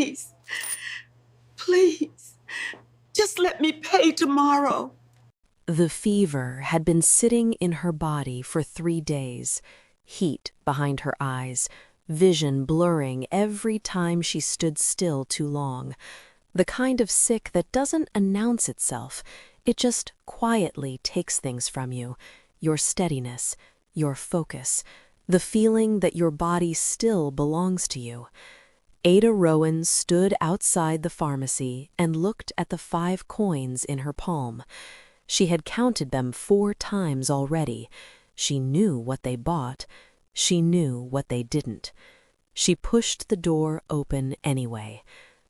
please, please, just let me pay tomorrow. The fever had been sitting in her body for 3 days, heat behind her eyes, vision blurring every time she stood still too long. The kind of sick that doesn't announce itself, it just quietly takes things from you, your steadiness, your focus, the feeling that your body still belongs to you. Ada Rowan stood outside the pharmacy and looked at the 5 coins in her palm. She had counted them 4 times already. She knew what they bought. She knew what they didn't. She pushed the door open anyway.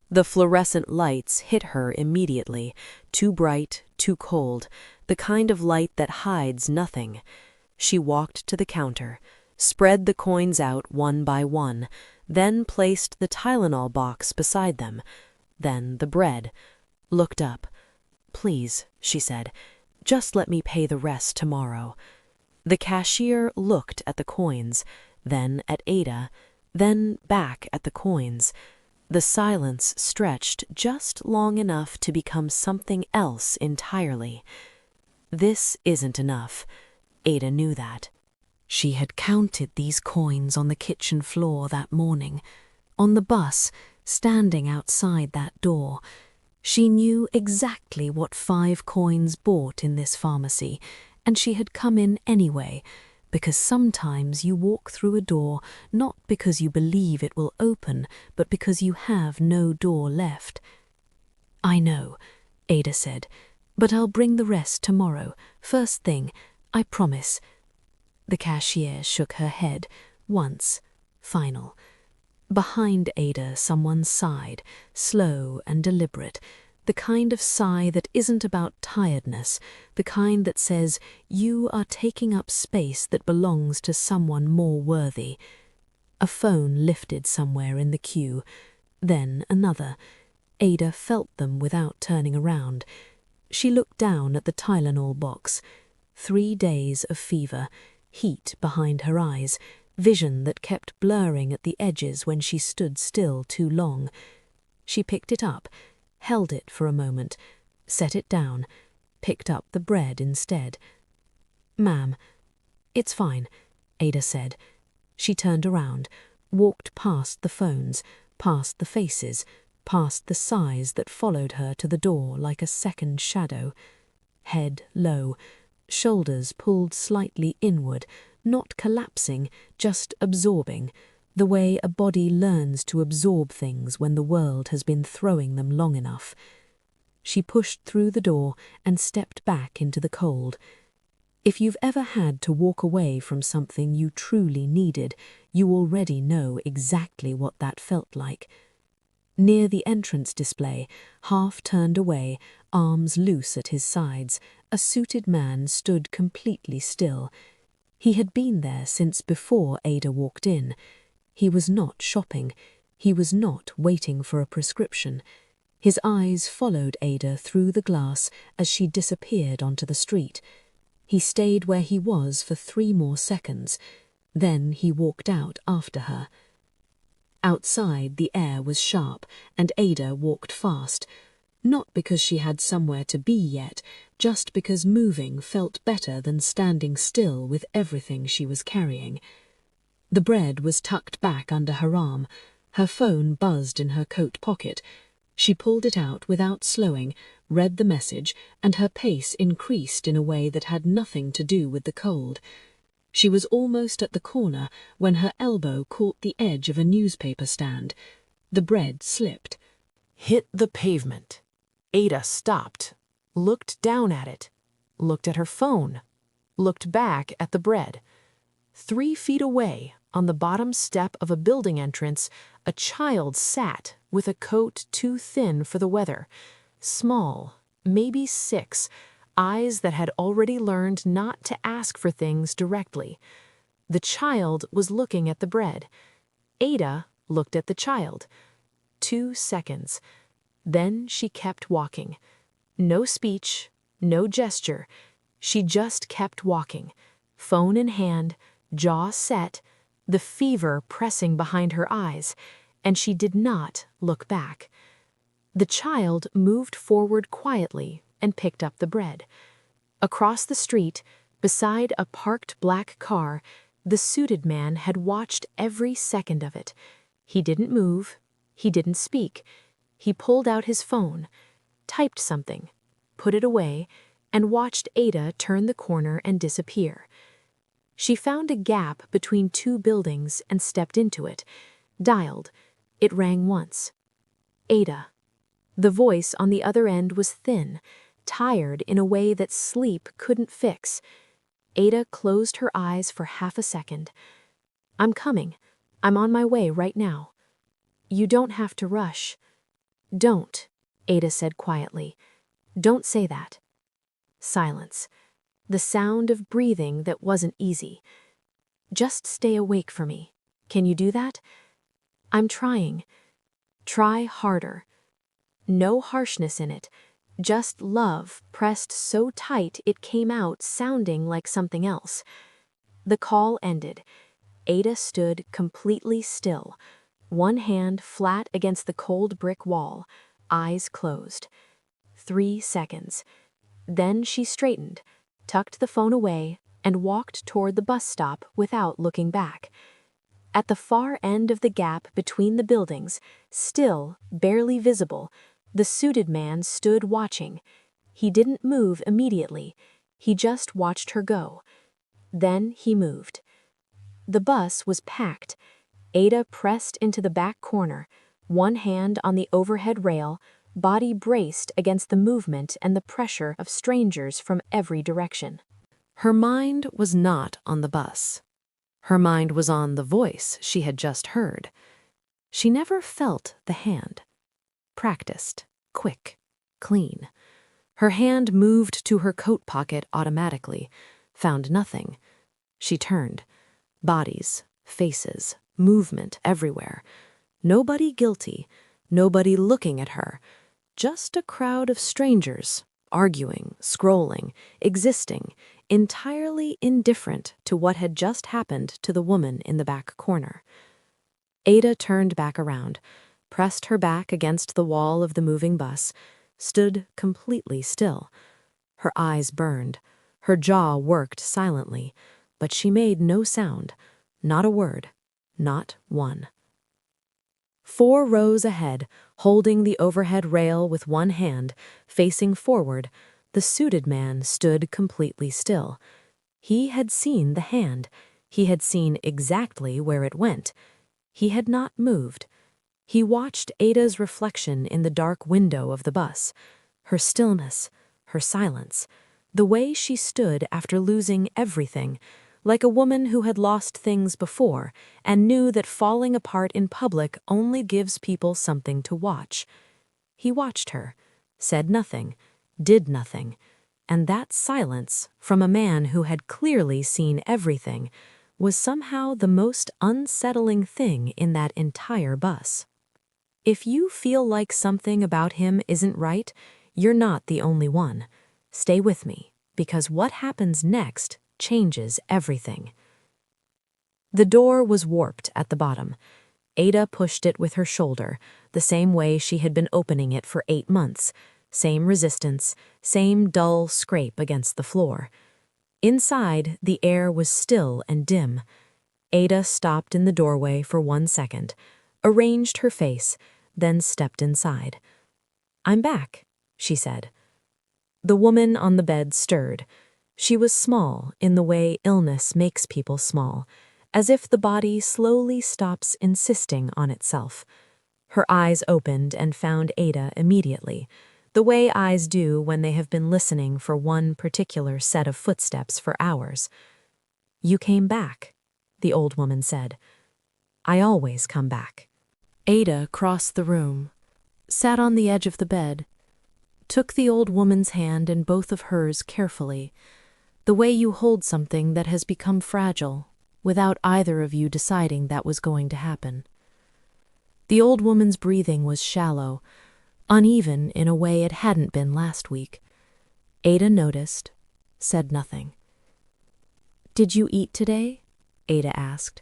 The fluorescent lights hit her immediately, too bright, too cold, the kind of light that hides nothing. She walked to the counter, spread the coins out one by one, then placed the Tylenol box beside them, then the bread, looked up. "Please," she said, "just let me pay the rest tomorrow." The cashier looked at the coins, then at Ada, then back at the coins. The silence stretched just long enough to become something else entirely. This isn't enough. Ada knew that. She had counted these coins on the kitchen floor that morning, on the bus, standing outside that door. She knew exactly what 5 coins bought in this pharmacy, and she had come in anyway, because sometimes you walk through a door not because you believe it will open, but because you have no door left. "I know," Ada said, "but I'll bring the rest tomorrow, first thing, I promise." The cashier shook her head, once, final. Behind Ada, someone sighed, slow and deliberate, the kind of sigh that isn't about tiredness, the kind that says you are taking up space that belongs to someone more worthy. A phone lifted somewhere in the queue, then another. Ada felt them without turning around. She looked down at the Tylenol box. 3 days of fever, heat behind her eyes, vision that kept blurring at the edges when she stood still too long. She picked it up, held it for a moment, set it down, picked up the bread instead. "Ma'am." "It's fine," Ada said. She turned around, walked past the phones, past the faces, past the sighs that followed her to the door like a second shadow. Head low, shoulders pulled slightly inward, not collapsing, just absorbing, the way a body learns to absorb things when the world has been throwing them long enough. She pushed through the door and stepped back into the cold. If you've ever had to walk away from something you truly needed, you already know exactly what that felt like. Near the entrance display, half turned away, arms loose at his sides, a suited man stood completely still. He had been there since before Ada walked in. He was not shopping. He was not waiting for a prescription. His eyes followed Ada through the glass as she disappeared onto the street. He stayed where he was for 3 more seconds. Then he walked out after her. Outside, the air was sharp, and Ada walked fast. Not because she had somewhere to be yet, just because moving felt better than standing still with everything she was carrying. The bread was tucked back under her arm. Her phone buzzed in her coat pocket. She pulled it out without slowing, read the message, and her pace increased in a way that had nothing to do with the cold. She was almost at the corner when her elbow caught the edge of a newspaper stand. The bread slipped. Hit the pavement. Ada stopped, looked down at it, looked at her phone, looked back at the bread. 3 feet away, on the bottom step of a building entrance, a child sat with a coat too thin for the weather. Small, maybe 6, eyes that had already learned not to ask for things directly. The child was looking at the bread. Ada looked at the child. 2 seconds. Then she kept walking. No speech, no gesture. She just kept walking, phone in hand, jaw set, the fever pressing behind her eyes, and she did not look back. The child moved forward quietly and picked up the bread. Across the street, beside a parked black car, the suited man had watched every second of it. He didn't move. He didn't speak. He pulled out his phone, typed something, put it away, and watched Ada turn the corner and disappear. She found a gap between two buildings and stepped into it, dialed. It rang once. Ada. The voice on the other end was thin, tired in a way that sleep couldn't fix. Ada closed her eyes for half a second. "I'm coming. I'm on my way right now." "You don't have to rush." "Don't," Ada said quietly. "Don't say that." Silence. The sound of breathing that wasn't easy. "Just stay awake for me. Can you do that?" "I'm trying." "Try harder." No harshness in it, just love pressed so tight it came out sounding like something else. The call ended. Ada stood completely still, one hand flat against the cold brick wall, eyes closed. 3 seconds. Then she straightened, tucked the phone away, and walked toward the bus stop without looking back. At the far end of the gap between the buildings, still barely visible, the suited man stood watching. He didn't move immediately. He just watched her go. Then he moved. The bus was packed. Ada pressed into the back corner, one hand on the overhead rail, body braced against the movement and the pressure of strangers from every direction. Her mind was not on the bus. Her mind was on the voice she had just heard. She never felt the hand. Practiced, quick, clean. Her hand moved to her coat pocket automatically, found nothing. She turned. Bodies, faces, movement everywhere. Nobody guilty, nobody looking at her. Just a crowd of strangers, arguing, scrolling, existing, entirely indifferent to what had just happened to the woman in the back corner. Ada turned back around, pressed her back against the wall of the moving bus, stood completely still. Her eyes burned. Her jaw worked silently, but she made no sound, not a word, not one. 4 rows ahead, holding the overhead rail with one hand, facing forward, the suited man stood completely still. He had seen the hand. He had seen exactly where it went. He had not moved. He watched Ada's reflection in the dark window of the bus, her stillness, her silence, the way she stood after losing everything, like a woman who had lost things before and knew that falling apart in public only gives people something to watch. He watched her, said nothing, did nothing, and that silence, from a man who had clearly seen everything, was somehow the most unsettling thing in that entire bus. If you feel like something about him isn't right, you're not the only one. Stay with me, because what happens next changes everything. The door was warped at the bottom. Ada pushed it with her shoulder, the same way she had been opening it for 8 months. Same resistance, same dull scrape against the floor. Inside, the air was still and dim. Ada stopped in the doorway for 1 second, arranged her face, then stepped inside. "I'm back," she said. The woman on the bed stirred. She was small in the way illness makes people small, as if the body slowly stops insisting on itself. Her eyes opened and found Ada immediately, the way eyes do when they have been listening for one particular set of footsteps for hours. "You came back," the old woman said. "I always come back." Ada crossed the room, sat on the edge of the bed, took the old woman's hand in both of hers carefully, the way you hold something that has become fragile, without either of you deciding that was going to happen. The old woman's breathing was shallow, uneven in a way it hadn't been last week. Ada noticed, said nothing. "Did you eat today?" Ada asked.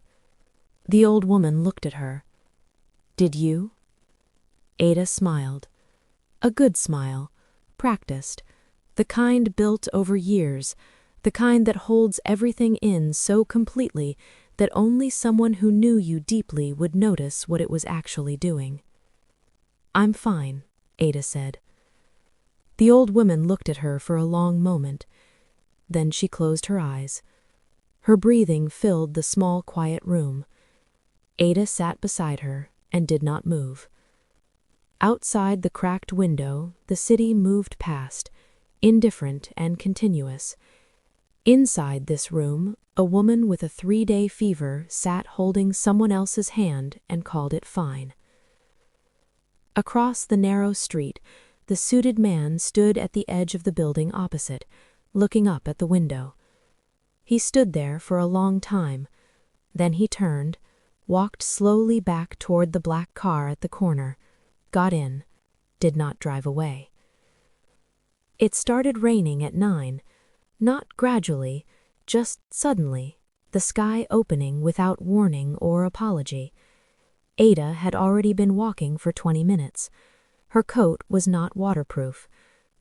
The old woman looked at her. Did you? Ada smiled. A good smile, practiced, the kind built over years, the kind that holds everything in so completely that only someone who knew you deeply would notice what it was actually doing. I'm fine, Ada said. The old woman looked at her for a long moment. Then she closed her eyes. Her breathing filled the small, quiet room. Ada sat beside her and did not move. Outside the cracked window, the city moved past, indifferent and continuous. Inside this room, a woman with a 3-day fever sat holding someone else's hand and called it fine. Across the narrow street, the suited man stood at the edge of the building opposite, looking up at the window. He stood there for a long time. Then he turned, walked slowly back toward the black car at the corner, got in, did not drive away. It started raining at 9, not gradually, just suddenly, the sky opening without warning or apology. Ada had already been walking for 20 minutes. Her coat was not waterproof.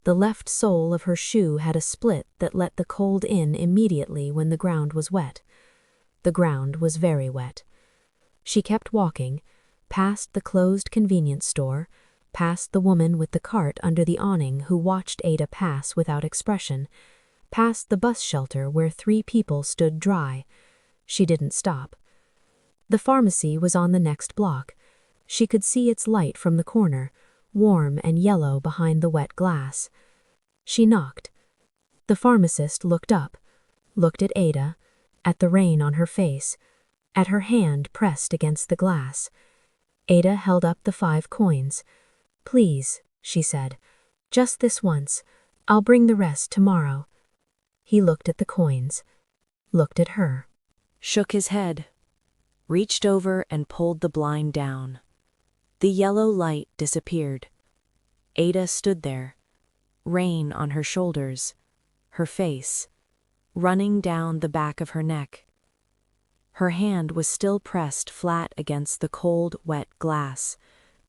The left sole of her shoe had a split that let the cold in immediately when the ground was wet. The ground was very wet. She kept walking, past the closed convenience store, past the woman with the cart under the awning who watched Ada pass without expression, past the bus shelter where 3 people stood dry. She didn't stop. The pharmacy was on the next block. She could see its light from the corner, warm and yellow behind the wet glass. She knocked. The pharmacist looked up, looked at Ada, at the rain on her face, at her hand pressed against the glass. Ada held up the 5 coins. "Please," she said, "just this once. I'll bring the rest tomorrow." He looked at the coins, looked at her, shook his head, reached over and pulled the blind down. The yellow light disappeared. Ada stood there, rain on her shoulders, her face, running down the back of her neck. Her hand was still pressed flat against the cold, wet glass,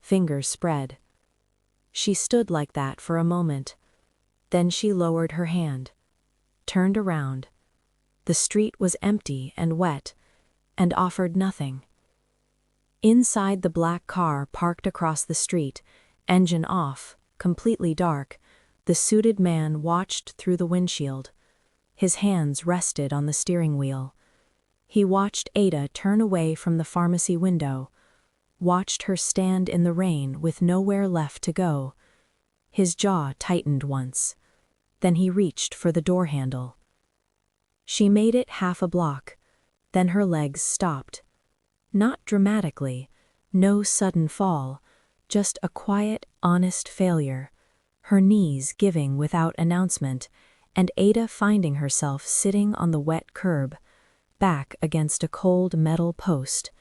fingers spread. She stood like that for a moment. Then she lowered her hand, turned around. The street was empty and wet, and offered nothing. Inside the black car parked across the street, engine off, completely dark, the suited man watched through the windshield. His hands rested on the steering wheel. He watched Ada turn away from the pharmacy window, watched her stand in the rain with nowhere left to go. His jaw tightened once. Then he reached for the door handle. She made it half a block. Then her legs stopped. Not dramatically, no sudden fall, just a quiet, honest failure, her knees giving without announcement, and Ada finding herself sitting on the wet curb, back against a cold metal post,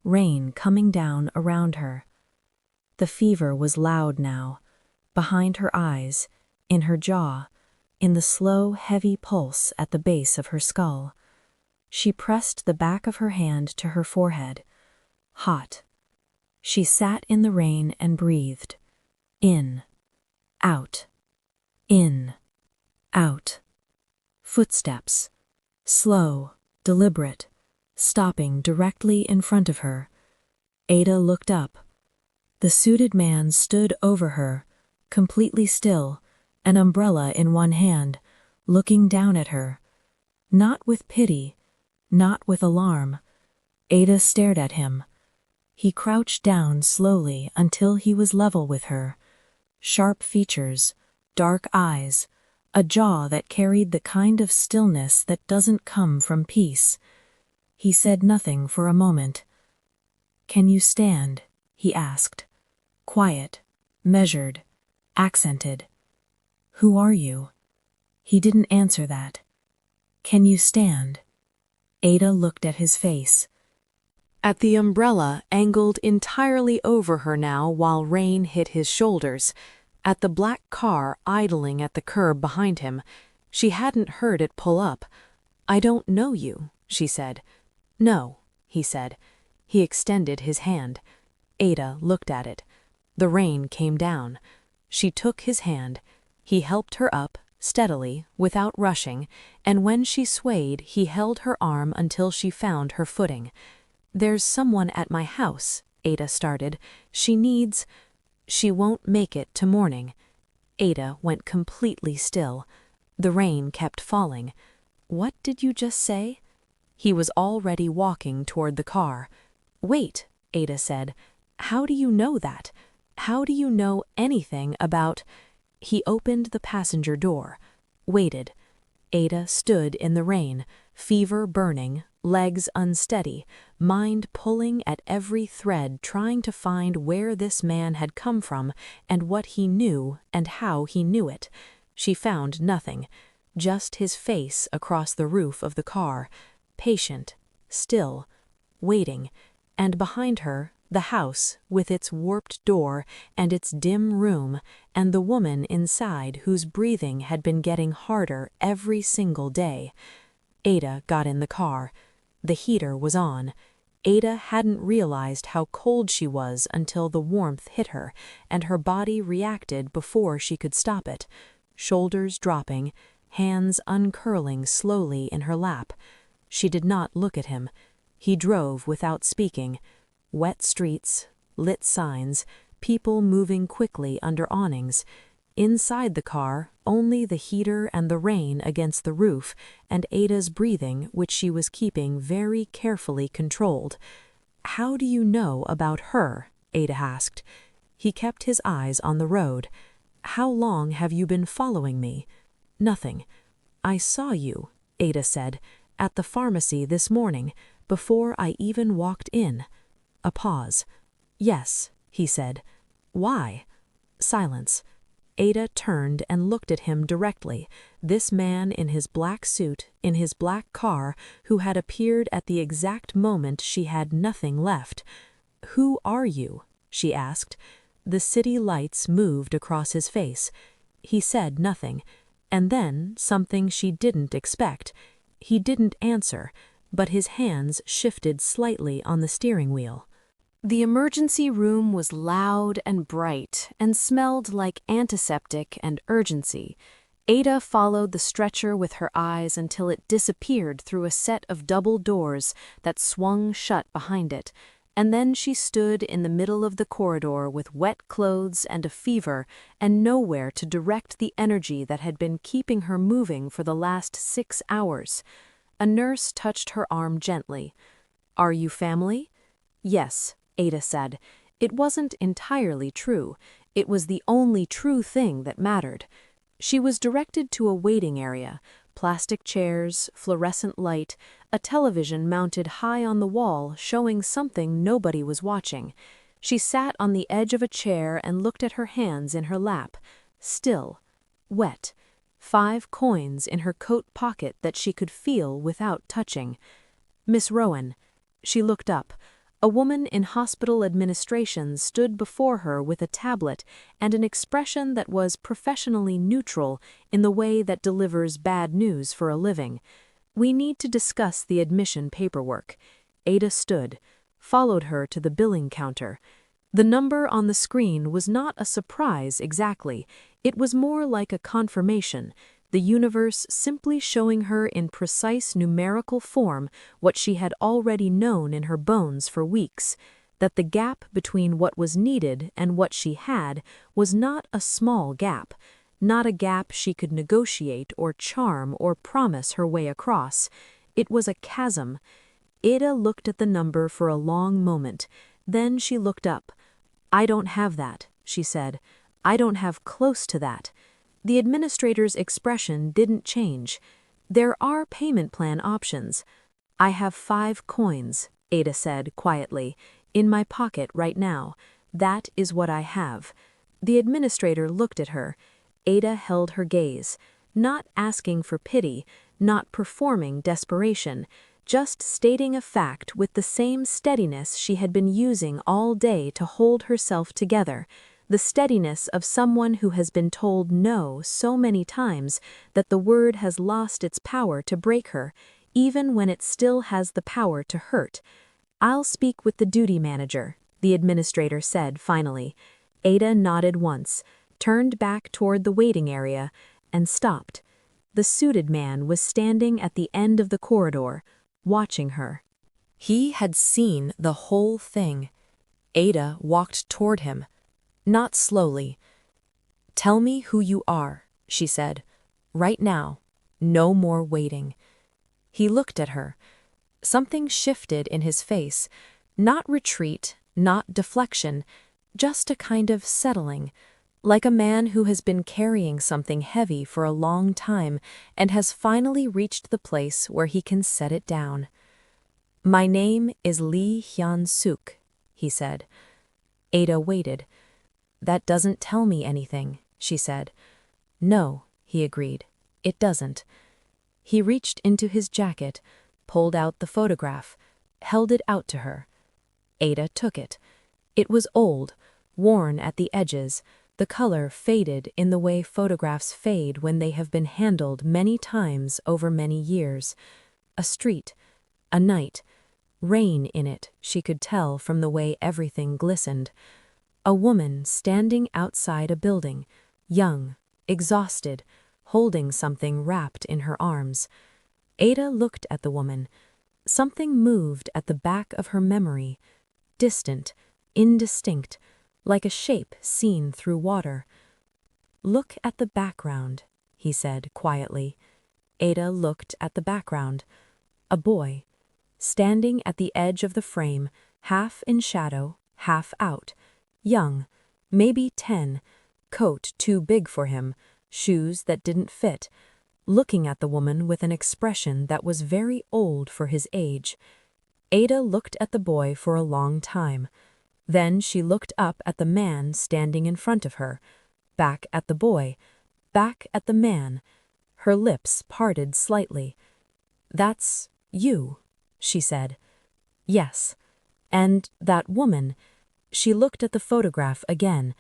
rain coming down around her. The fever was loud now, behind her eyes, in her jaw, in the slow, heavy pulse at the base of her skull. She pressed the back of her hand to her forehead. Hot. She sat in the rain and breathed. In. Out. In. Out. Footsteps. Slow, deliberate, stopping directly in front of her. Ada looked up. The suited man stood over her, completely still, an umbrella in one hand, looking down at her. Not with pity, not with alarm. Ada stared at him. He crouched down slowly until he was level with her. Sharp features, dark eyes, a jaw that carried the kind of stillness that doesn't come from peace. He said nothing for a moment. "Can you stand?" he asked. Quiet, measured, accented. "Who are you?" He didn't answer that. "Can you stand?" Ada looked at his face. At the umbrella angled entirely over her now while rain hit his shoulders, at the black car idling at the curb behind him. She hadn't heard it pull up. "I don't know you," she said. "No," he said. He extended his hand. Ada looked at it. The rain came down. She took his hand. He helped her up, steadily, without rushing, and when she swayed, he held her arm until she found her footing. "There's someone at my house," Ada started. She won't make it to morning." Ada went completely still. The rain kept falling. "What did you just say?" He was already walking toward the car. "Wait," Ada said. "How do you know that? How do you know anything about—" He opened the passenger door, waited. Ada stood in the rain, fever burning, legs unsteady, mind pulling at every thread, trying to find where this man had come from and what he knew and how he knew it. She found nothing, just his face across the roof of the car, patient, still, waiting, and behind her, the house with its warped door and its dim room, and the woman inside whose breathing had been getting harder every single day. Ada got in the car. The heater was on. Ada hadn't realized how cold she was until the warmth hit her, and her body reacted before she could stop it. Shoulders dropping, hands uncurling slowly in her lap. She did not look at him. He drove without speaking. Wet streets, lit signs, people moving quickly under awnings. Inside the car, only the heater and the rain against the roof, and Ada's breathing, which she was keeping very carefully controlled. "How do you know about her?" Ada asked. He kept his eyes on the road. "How long have you been following me?" "Nothing. I saw you," Ada said, "at the pharmacy this morning, before I even walked in." A pause. "Yes," he said. "Why?" Silence. Ada turned and looked at him directly, this man in his black suit, in his black car, who had appeared at the exact moment she had nothing left. "Who are you?" she asked. The city lights moved across his face. He said nothing, and then something she didn't expect. He didn't answer, but his hands shifted slightly on the steering wheel. The emergency room was loud and bright and smelled like antiseptic and urgency. Ada followed the stretcher with her eyes until it disappeared through a set of double doors that swung shut behind it, and then she stood in the middle of the corridor with wet clothes and a fever and nowhere to direct the energy that had been keeping her moving for the last 6 hours. A nurse touched her arm gently. "Are you family?" "Yes," Ada said. It wasn't entirely true. It was the only true thing that mattered. She was directed to a waiting area, plastic chairs, fluorescent light, a television mounted high on the wall showing something nobody was watching. She sat on the edge of a chair and looked at her hands in her lap, still, wet, 5 coins in her coat pocket that she could feel without touching. "Miss Rowan." She looked up. A woman in hospital administration stood before her with a tablet and an expression that was professionally neutral in the way that delivers bad news for a living. "We need to discuss the admission paperwork." Ada stood, followed her to the billing counter. The number on the screen was not a surprise exactly. It was more like a confirmation, the universe simply showing her in precise numerical form what she had already known in her bones for weeks, that the gap between what was needed and what she had was not a small gap, not a gap she could negotiate or charm or promise her way across. It was a chasm. Ada looked at the number for a long moment. Then she looked up. "I don't have that," she said. "I don't have close to that." The administrator's expression didn't change. "There are payment plan options." "I have 5 coins," Ada said quietly, "in my pocket right now. That is what I have." The administrator looked at her. Ada held her gaze, not asking for pity, not performing desperation, just stating a fact with the same steadiness she had been using all day to hold herself together. The steadiness of someone who has been told no so many times that the word has lost its power to break her, even when it still has the power to hurt. "I'll speak with the duty manager," the administrator said finally. Ada nodded once, turned back toward the waiting area, and stopped. The suited man was standing at the end of the corridor, watching her. He had seen the whole thing. Ada walked toward him, not slowly. "Tell me who you are," she said. "Right now. No more waiting." He looked at her. Something shifted in his face. Not retreat, not deflection, just a kind of settling, like a man who has been carrying something heavy for a long time and has finally reached the place where he can set it down. "My name is Lee Hyun-suk," he said. Ada waited. "That doesn't tell me anything," she said. "No," he agreed. "It doesn't." He reached into his jacket, pulled out the photograph, held it out to her. Ada took it. It was old, worn at the edges, the color faded in the way photographs fade when they have been handled many times over many years. A street, a night, rain in it, she could tell from the way everything glistened. A woman standing outside a building, young, exhausted, holding something wrapped in her arms. Ada looked at the woman. Something moved at the back of her memory, distant, indistinct, like a shape seen through water. "Look at the background," he said quietly. Ada looked at the background. A boy, standing at the edge of the frame, half in shadow, half out. Young, maybe 10, coat too big for him, shoes that didn't fit, looking at the woman with an expression that was very old for his age. Ada looked at the boy for a long time. Then she looked up at the man standing in front of her, back at the boy, back at the man. Her lips parted slightly. "That's you," she said. "Yes. And that woman." She looked at the photograph again.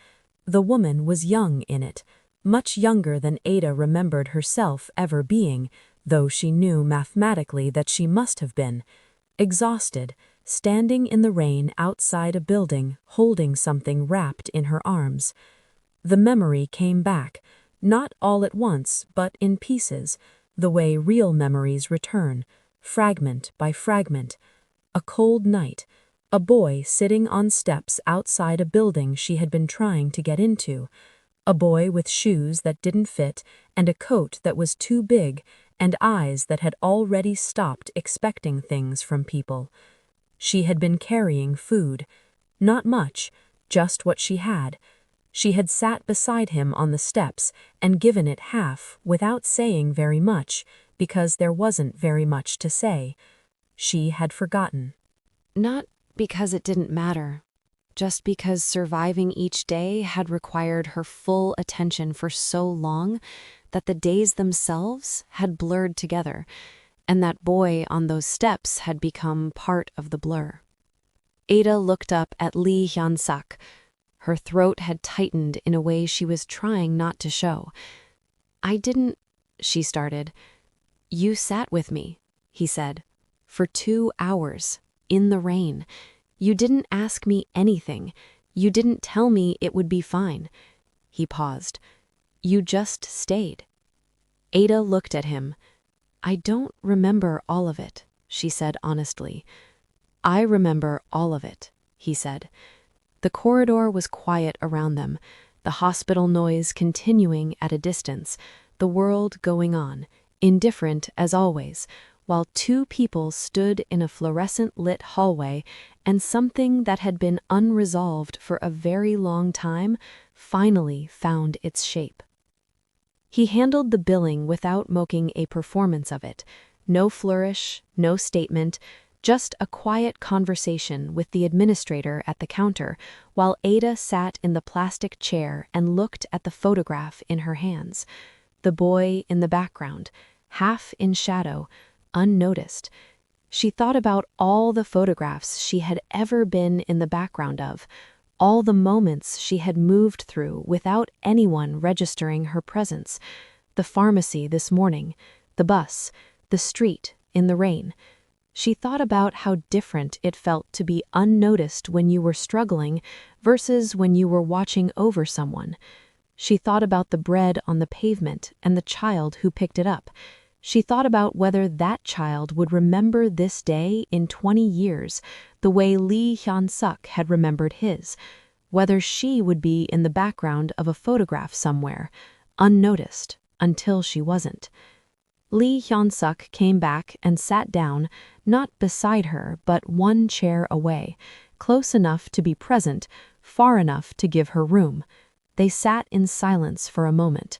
The woman was young in it, much younger than Ada remembered herself ever being, though she knew mathematically that she must have been. Exhausted, standing in the rain outside a building, holding something wrapped in her arms. The memory came back, not all at once, but in pieces, the way real memories return, fragment by fragment. A cold night, a boy sitting on steps outside a building she had been trying to get into, a boy with shoes that didn't fit and a coat that was too big and eyes that had already stopped expecting things from people. She had been carrying food. Not much, just what she had. She had sat beside him on the steps and given it half without saying very much, because there wasn't very much to say. She had forgotten. Not because it didn't matter, just because surviving each day had required her full attention for so long that the days themselves had blurred together, and that boy on those steps had become part of the blur. Ada looked up at Lee Hyun-suk. Her throat had tightened in a way she was trying not to show. "I didn't," she started. "You sat with me," he said, "for 2 hours, in the rain. You didn't ask me anything. You didn't tell me it would be fine." He paused. "You just stayed." Ada looked at him. "I don't remember all of it," she said honestly. "I remember all of it," he said. The corridor was quiet around them, the hospital noise continuing at a distance, the world going on, indifferent as always, while 2 people stood in a fluorescent-lit hallway and something that had been unresolved for a very long time finally found its shape. He handled the billing without making a performance of it. No flourish, no statement, just a quiet conversation with the administrator at the counter, while Ada sat in the plastic chair and looked at the photograph in her hands. The boy in the background, half in shadow, unnoticed. She thought about all the photographs she had ever been in the background of, all the moments she had moved through without anyone registering her presence. The pharmacy this morning, the bus, the street in the rain. She thought about how different it felt to be unnoticed when you were struggling versus when you were watching over someone. She thought about the bread on the pavement and the child who picked it up. She thought about whether that child would remember this day in 20 years, the way Lee Hyun-suk had remembered his, whether she would be in the background of a photograph somewhere, unnoticed, until she wasn't. Lee Hyun-suk came back and sat down, not beside her, but one chair away, close enough to be present, far enough to give her room. They sat in silence for a moment.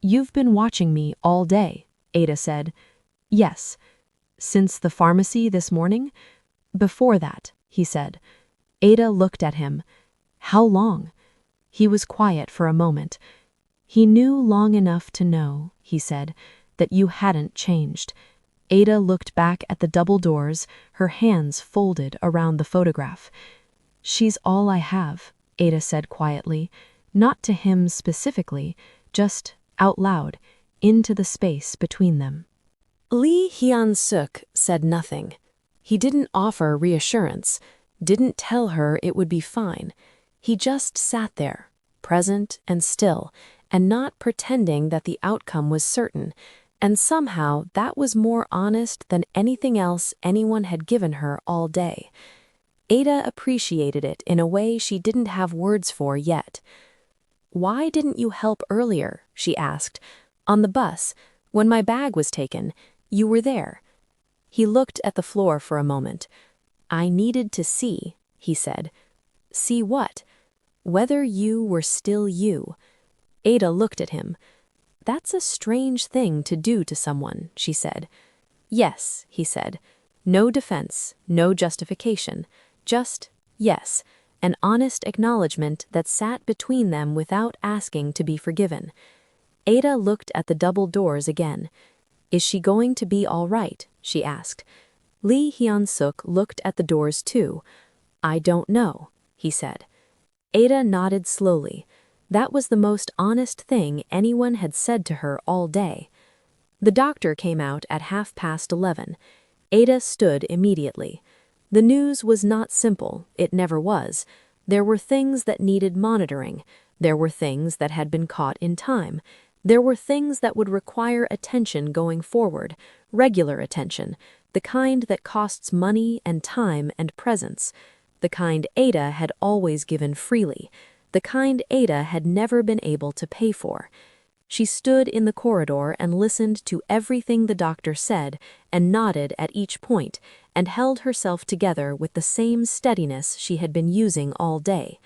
"You've been watching me all day," Ada said. "Yes." "Since the pharmacy this morning?" "Before that," he said. Ada looked at him. "How long?" He was quiet for a moment. "He knew long enough to know," he said, "that you hadn't changed." Ada looked back at the double doors, her hands folded around the photograph. "She's all I have," Ada said quietly, not to him specifically, just out loud, into the space between them. Lee Hyun-suk said nothing. He didn't offer reassurance, didn't tell her it would be fine. He just sat there, present and still, and not pretending that the outcome was certain, and somehow that was more honest than anything else anyone had given her all day. Ada appreciated it in a way she didn't have words for yet. "Why didn't you help earlier?" she asked. "On the bus, when my bag was taken, you were there." He looked at the floor for a moment. "I needed to see," he said. "See what?" "Whether you were still you." Ada looked at him. "That's a strange thing to do to someone," she said. "Yes," he said. No defense, no justification. Just yes, an honest acknowledgement that sat between them without asking to be forgiven. Ada looked at the double doors again. "Is she going to be all right?" she asked. Lee Hyun-suk looked at the doors too. "I don't know," he said. Ada nodded slowly. That was the most honest thing anyone had said to her all day. The doctor came out at 11:30. Ada stood immediately. The news was not simple, it never was. There were things that needed monitoring. There were things that had been caught in time. There were things that would require attention going forward, regular attention, the kind that costs money and time and presence, the kind Ada had always given freely, the kind Ada had never been able to pay for. She stood in the corridor and listened to everything the doctor said and nodded at each point and held herself together with the same steadiness she had been using all day.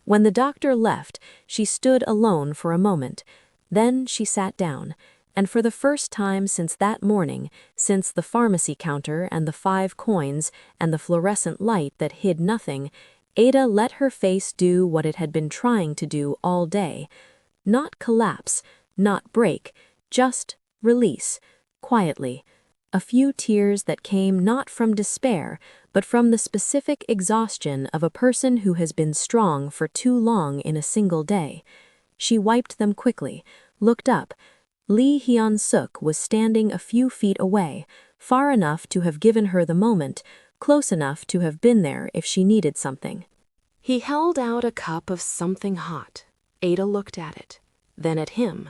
When the doctor left, she stood alone for a moment. Then she sat down, and for the first time since that morning, since the pharmacy counter and the 5 coins and the fluorescent light that hid nothing, Ada let her face do what it had been trying to do all day. Not collapse, not break, just release, quietly. A few tears that came not from despair, but from the specific exhaustion of a person who has been strong for too long in a single day. She wiped them quickly, looked up. Lee Hyun-suk was standing a few feet away, far enough to have given her the moment, close enough to have been there if she needed something. He held out a cup of something hot. Ada looked at it, then at him,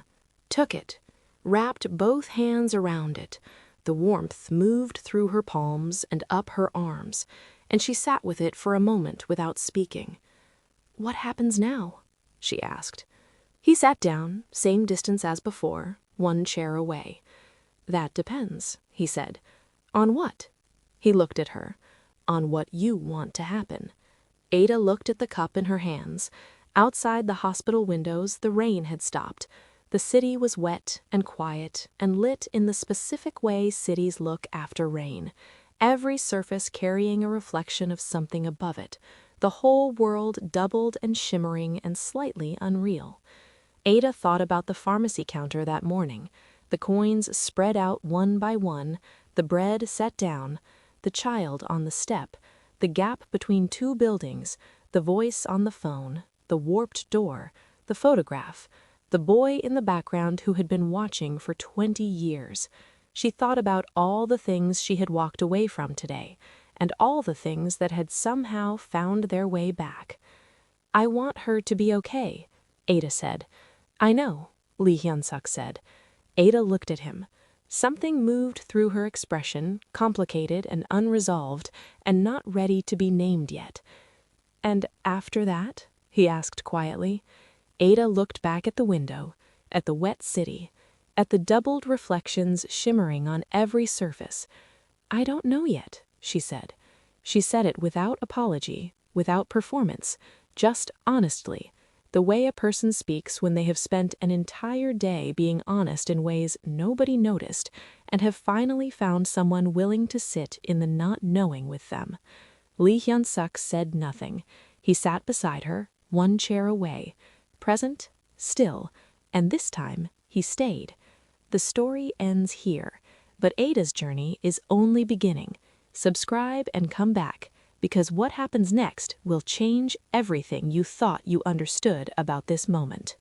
took it, wrapped both hands around it. The warmth moved through her palms and up her arms, and she sat with it for a moment without speaking. "What happens now?" she asked. He sat down, same distance as before, one chair away. "That depends," he said. "On what?" He looked at her. "On what you want to happen." Ada looked at the cup in her hands. Outside the hospital windows, the rain had stopped. The city was wet and quiet and lit in the specific way cities look after rain, every surface carrying a reflection of something above it, the whole world doubled and shimmering and slightly unreal. Ada thought about the pharmacy counter that morning, the coins spread out one by one, the bread set down, the child on the step, the gap between 2 buildings, the voice on the phone, the warped door, the photograph, the boy in the background who had been watching for 20 years. She thought about all the things she had walked away from today, and all the things that had somehow found their way back. "I want her to be okay," Ada said. "I know," Lee Hyun-suk said. Ada looked at him. Something moved through her expression, complicated and unresolved, and not ready to be named yet. "And after that?" he asked quietly. Ada looked back at the window, at the wet city, at the doubled reflections shimmering on every surface. "I don't know yet," she said. She said it without apology, without performance, just honestly, the way a person speaks when they have spent an entire day being honest in ways nobody noticed and have finally found someone willing to sit in the not knowing with them. Lee Hyun-suk said nothing. He sat beside her, one chair away, present, still, and this time he stayed. The story ends here, but Ada's journey is only beginning. Subscribe and come back, because what happens next will change everything you thought you understood about this moment.